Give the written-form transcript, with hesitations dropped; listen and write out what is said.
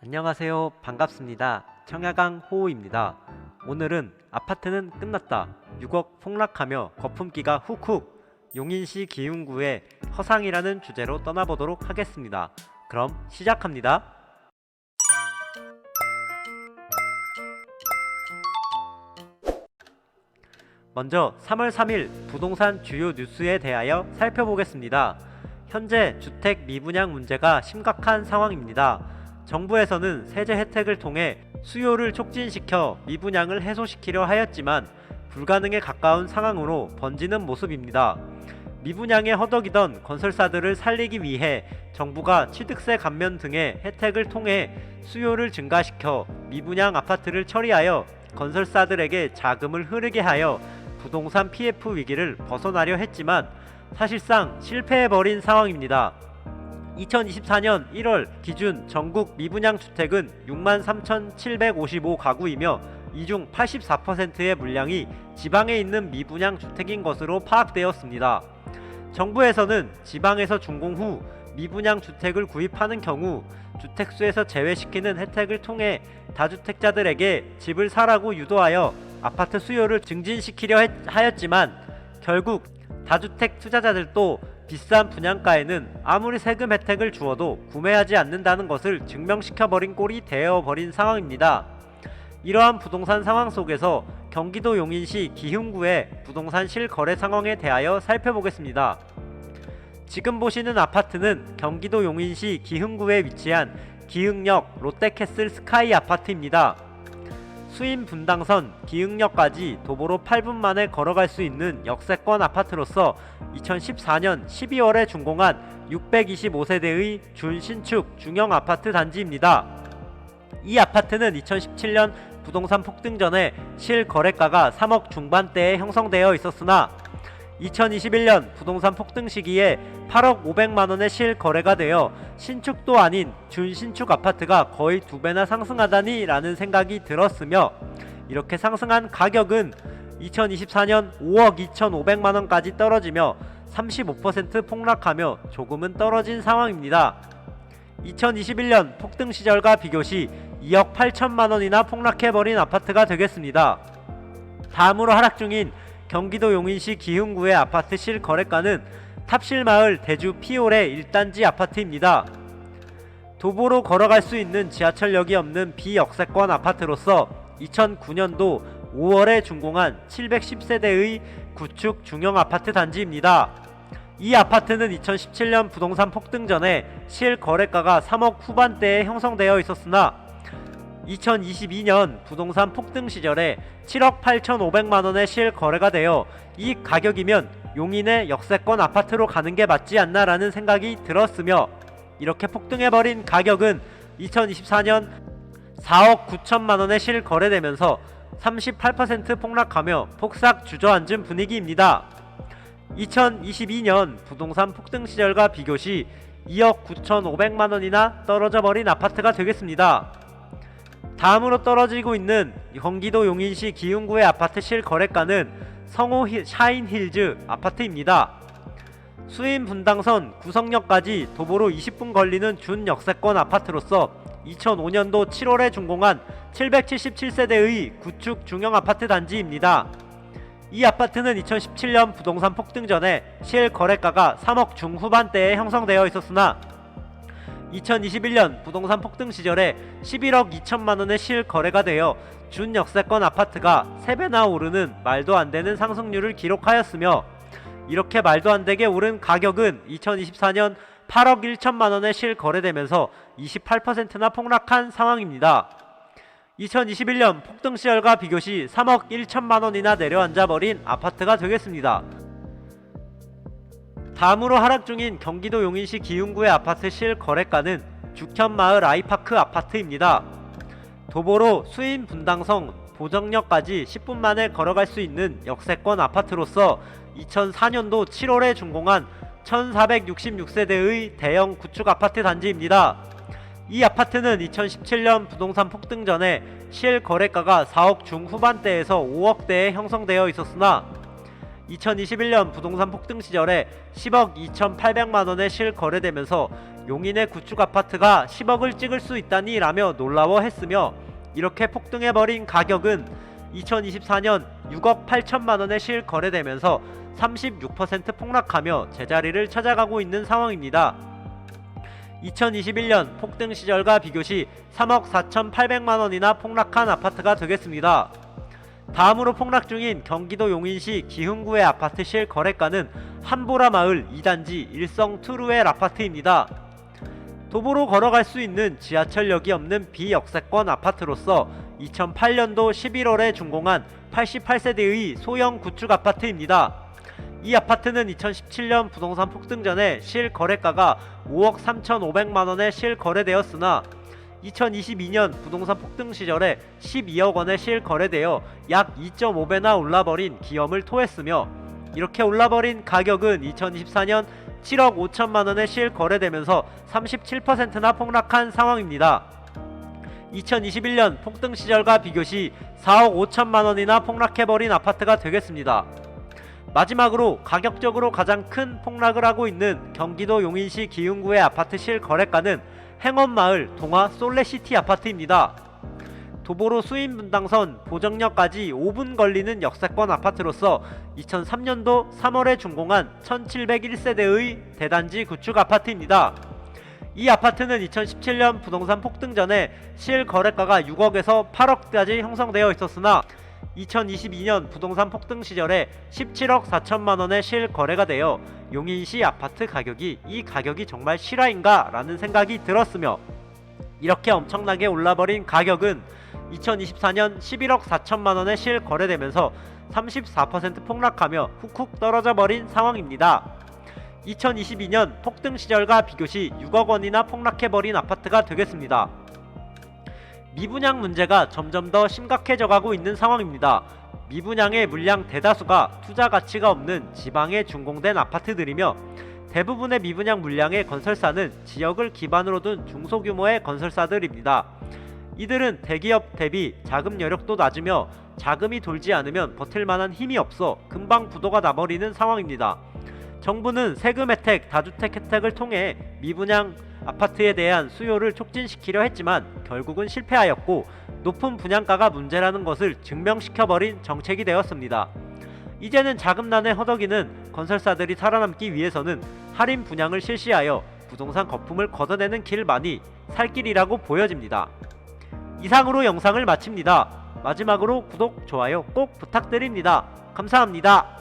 안녕하세요. 반갑습니다. 청야강 호우입니다. 오늘은 아파트는 끝났다. 6억 폭락하며 거품기가 훅훅. 용인시 기흥구의 허상이라는 주제로 떠나보도록 하겠습니다. 그럼 시작합니다. 먼저 3월 3일 부동산 주요 뉴스에 대하여 살펴보겠습니다. 현재 주택 미분양 문제가 심각한 상황입니다. 정부에서는 세제 혜택을 통해 수요를 촉진시켜 미분양을 해소시키려 하였지만 불가능에 가까운 상황으로 번지는 모습입니다. 미분양에 허덕이던 건설사들을 살리기 위해 정부가 취득세 감면 등의 혜택을 통해 수요를 증가시켜 미분양 아파트를 처리하여 건설사들에게 자금을 흐르게 하여 부동산 PF 위기를 벗어나려 했지만 사실상 실패해버린 상황입니다. 2024년 1월 기준 전국 미분양 주택은 63,755가구이며 이 중 84%의 물량이 지방에 있는 미분양 주택인 것으로 파악되었습니다. 정부에서는 지방에서 준공 후 미분양 주택을 구입하는 경우 주택수에서 제외시키는 혜택을 통해 다주택자들에게 집을 사라고 유도하여 아파트 수요를 증진시키려 하였지만 결국 다주택 투자자들도 비싼 분양가에는 아무리 세금 혜택을 주어도 구매하지 않는다는 것을 증명시켜버린 꼴이 되어버린 상황입니다. 이러한 부동산 상황 속에서 경기도 용인시 기흥구의 부동산 실거래 상황에 대하여 살펴보겠습니다. 지금 보시는 아파트는 경기도 용인시 기흥구에 위치한 기흥역 롯데캐슬 스카이 아파트입니다. 수인 분당선 기흥역까지 도보로 8분 만에 걸어갈 수 있는 역세권 아파트로서 2014년 12월에 준공한 625세대의 준신축 중형 아파트 단지입니다. 이 아파트는 2017년 부동산 폭등 전에 실거래가가 3억 중반대에 형성되어 있었으나 2021년 부동산 폭등 시기에 8억 500만원의 실거래가 되어 신축도 아닌 준신축 아파트가 거의 2배나 상승하다니 라는 생각이 들었으며 이렇게 상승한 가격은 2024년 5억 2,500만원까지 떨어지며 35% 폭락하며 조금은 떨어진 상황입니다. 2021년 폭등 시절과 비교시 2억 8천만원이나 폭락해버린 아파트가 되겠습니다. 다음으로 하락 중인 경기도 용인시 기흥구의 아파트 실거래가는 탑실마을 대주 피올의 1단지 아파트입니다. 도보로 걸어갈 수 있는 지하철역이 없는 비역세권 아파트로서 2009년도 5월에 준공한 710세대의 구축 중형 아파트 단지입니다. 이 아파트는 2017년 부동산 폭등 전에 실거래가가 3억 후반대에 형성되어 있었으나 2022년 부동산 폭등 시절에 7억 8,500만원의 실거래가 되어 이 가격이면 용인의 역세권 아파트로 가는 게 맞지 않나 라는 생각이 들었으며 이렇게 폭등해버린 가격은 2024년 4억 9천만원에 실거래되면서 38% 폭락하며 폭삭 주저앉은 분위기입니다. 2022년 부동산 폭등 시절과 비교시 2억 9,500만원이나 떨어져버린 아파트가 되겠습니다. 다음으로 떨어지고 있는 경기도 용인시 기흥구의 아파트 실거래가는 성호 샤인힐즈 아파트입니다. 수인 분당선 구성역까지 도보로 20분 걸리는 준역세권 아파트로서 2005년도 7월에 준공한 777세대의 구축 중형 아파트 단지입니다. 이 아파트는 2017년 부동산 폭등 전에 실거래가가 3억 중후반대에 형성되어 있었으나 2021년 부동산 폭등 시절에 11억 2천만원의 실거래가 되어 준역세권 아파트가 3배나 오르는 말도 안되는 상승률을 기록하였으며 이렇게 말도 안되게 오른 가격은 2024년 8억 1천만원에 실거래되면서 28%나 폭락한 상황입니다. 2021년 폭등 시절과 비교시 3억 1천만원이나 내려앉아버린 아파트가 되겠습니다. 다음으로 하락 중인 경기도 용인시 기흥구의 아파트 실거래가는 죽현마을 아이파크 아파트입니다. 도보로 수인 분당성 보정역까지 10분 만에 걸어갈 수 있는 역세권 아파트로서 2004년도 7월에 준공한 1466세대의 대형 구축 아파트 단지입니다. 이 아파트는 2017년 부동산 폭등 전에 실거래가가 4억 중후반대에서 5억대에 형성되어 있었으나 2021년 부동산 폭등 시절에 10억 2,800만원에 실거래되면서 용인의 구축 아파트가 10억을 찍을 수 있다니 라며 놀라워했으며, 이렇게 폭등해버린 가격은 2024년 6억 8천만원에 실거래되면서 36% 폭락하며 제자리를 찾아가고 있는 상황입니다. 2021년 폭등 시절과 비교시 3억 4,800만원이나 폭락한 아파트가 되겠습니다. 다음으로 폭락 중인 경기도 용인시 기흥구의 아파트 실거래가는 한보라 마을 2단지 일성 투루엘 아파트입니다. 도보로 걸어갈 수 있는 지하철역이 없는 비역세권 아파트로서 2008년도 11월에 준공한 88세대의 소형 구축 아파트입니다. 이 아파트는 2017년 부동산 폭등 전에 실거래가가 5억 3,500만원에 실거래되었으나 2022년 부동산 폭등 시절에 12억원에 실거래되어 약 2.5배나 올라버린 기염을 토했으며, 이렇게 올라버린 가격은 2024년 7억 5천만원에 실거래되면서 37%나 폭락한 상황입니다. 2021년 폭등 시절과 비교시 4억 5천만원이나 폭락해버린 아파트가 되겠습니다. 마지막으로 가격적으로 가장 큰 폭락을 하고 있는 경기도 용인시 기흥구의 아파트 실거래가는 행원마을 동화 솔레시티 아파트입니다. 도보로 수인분당선 보정역까지 5분 걸리는 역세권 아파트로서 2003년도 3월에 준공한 1701세대의 대단지 구축 아파트입니다. 이 아파트는 2017년 부동산 폭등 전에 실거래가가 6억에서 8억까지 형성되어 있었으나 2022년 부동산 폭등 시절에 17억 4천만원에 실거래가 되어 용인시 아파트 가격이 이 가격이 정말 실화인가 라는 생각이 들었으며, 이렇게 엄청나게 올라버린 가격은 2024년 11억 4천만원에 실거래되면서 34% 폭락하며 훅훅 떨어져 버린 상황입니다. 2022년 폭등 시절과 비교시 6억원이나 폭락해버린 아파트가 되겠습니다. 미분양 문제가 점점 더 심각해져 가고 있는 상황입니다. 미분양의 물량 대다수가 투자 가치가 없는 지방에 준공된 아파트들이며, 대부분의 미분양 물량의 건설사는 지역을 기반으로 둔 중소규모의 건설사들입니다. 이들은 대기업 대비 자금 여력도 낮으며 자금이 돌지 않으면 버틸만한 힘이 없어 금방 부도가 나버리는 상황입니다. 정부는 세금 혜택, 다주택 혜택을 통해 미분양 아파트에 대한 수요를 촉진시키려 했지만 결국은 실패하였고, 높은 분양가가 문제라는 것을 증명시켜버린 정책이 되었습니다. 이제는 자금난에 허덕이는 건설사들이 살아남기 위해서는 할인 분양을 실시하여 부동산 거품을 걷어내는 길만이 살 길이라고 보여집니다. 이상으로 영상을 마칩니다. 마지막으로 구독, 좋아요 꼭 부탁드립니다. 감사합니다.